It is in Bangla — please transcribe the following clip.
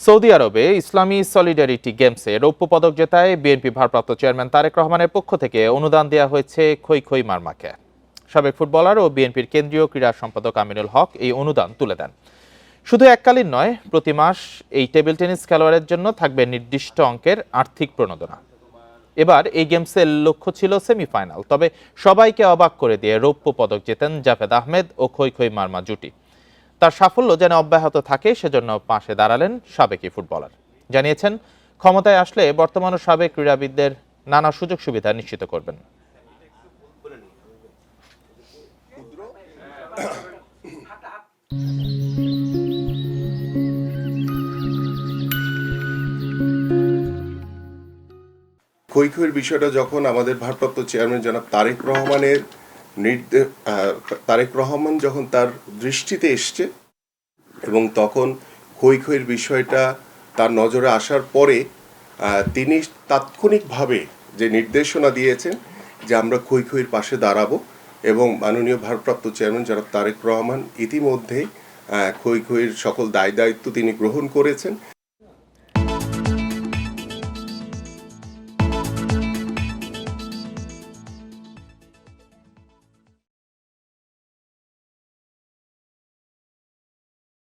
সৌদি আরবে ইসলামী সলিডারিটি গেমসে রৌপ্য পদক জেতায় বিএনপি ভারপ্রাপ্ত চেয়ারম্যান তারেক রহমানের পক্ষ থেকে অনুদান দেওয়া হয়েছে খই খই মারমাকে। সাবেক ফুটবলার ও বিএনপির কেন্দ্রীয় ক্রীড়া সম্পাদক আমিনুল হক এই অনুদান তুলে দেন। শুধু এককালীন নয়, প্রতি মাস এই টেবিল টেনিস খেলোয়াড়ের জন্য থাকবে নির্দিষ্ট অঙ্কের আর্থিক প্রণোদনা। এবার এই গেমসের লক্ষ্য ছিল সেমিফাইনাল, তবে সবাইকে অবাক করে দিয়ে রৌপ্য পদক জেতেন জাভেদ আহমেদ ও খই খই মারমা জুটি। তার সাফল্য যেন অব্যাহত থাকে সেজন্য পাশে দাঁড়ালেন সাবেক ফুটবলার। জানিয়েছেন, ক্ষমতায় আসলে বর্তমান ও সাবেক ক্রীড়াবিদদের নানা সুযোগ সুবিধা নিশ্চিত করবেন। খই খইয়ের বিষয়টা যখন আমাদের ভারপ্রাপ্ত চেয়ারম্যান জনাব তারেক রহমান যখন তার দৃষ্টিতে এসছে এবং তখন খই খইয়ের বিষয়টা তার নজরে আসার পরে তিনি তাৎক্ষণিকভাবে যে নির্দেশনা দিয়েছেন যে আমরা খই খইয়ের পাশে দাঁড়াবো, এবং মাননীয় ভারপ্রাপ্ত চেয়ারম্যান জনাব তারেক রহমান ইতিমধ্যে খই খইয়ের সকল দায় দায়িত্ব তিনি গ্রহণ করেছেন।